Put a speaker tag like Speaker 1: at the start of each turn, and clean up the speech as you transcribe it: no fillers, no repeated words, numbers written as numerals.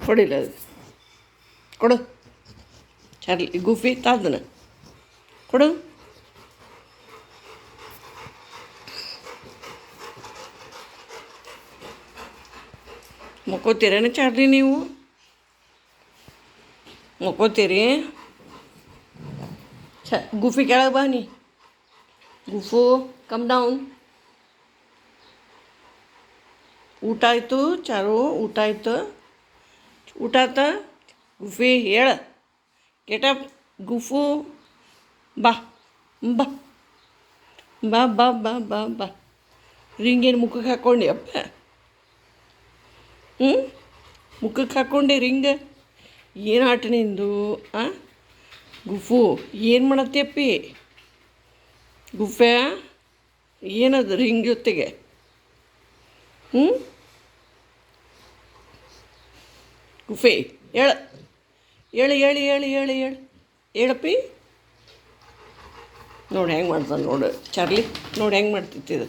Speaker 1: ಕೊಡಿಲ್ಲ ಅದು ಕೊಡು. ಚಾರ್ಲಿ ಗೂಫಿ ತಾದನ ಕೊಡು. ಮಕ್ಕೋತೀರೇನು ಚಾರ್ಲಿ ನೀವು? ಮಕ್ಕೋತೀರಿ? ಗೂಫಿ ಕೆಳಗೆ ಬಾ ನೀ. ಗುಫು ಕಮ್ ಡೌನ್. ಊಟ ಆಯಿತು ಚಾರು, ಊಟ ಆಯ್ತು. ಊಟ ಆತ ಗುಫಿ ಹೇಳ. ಗೆಟಪ್ ಗುಫು ಬಾ ಬಾ ಬಾ ಬಾ ಬಾ ಬಾ ಬಾ. ರಿಂಗೇನು ಮುಖಕ್ಕೆ ಹಾಕ್ಕೊಂಡಿ ಅಪ್ಪ? ಹ್ಞೂ, ಮುಖಕ್ಕೆ ಹಾಕ್ಕೊಂಡೆ ರಿಂಗ್? ಏನು ಆಟ ನಿಂದು ಆ ಗುಫು? ಏನು ಮಾಡತ್ತೀಯಪ್ಪಿ ಗುಫೆ? ಏನದು ರಿಂಗ್ ಜೊತೆಗೆ? ಹ್ಞೂ ಗುಫೆ ಹೇಳ. ಹೇಳಿ ಹೇಳಿ ಹೇಳಿ ಹೇಳಿ ಹೇಳಿ ಹೇಳಪ್ಪಿ. ನೋಡಿ ಹೆಂಗೆ ಮಾಡ್ತಾನೆ ನೋಡು ಚಾರ್ಲಿ, ನೋಡಿ ಹೆಂಗೆ ಮಾಡ್ತಿತ್ತಿದು.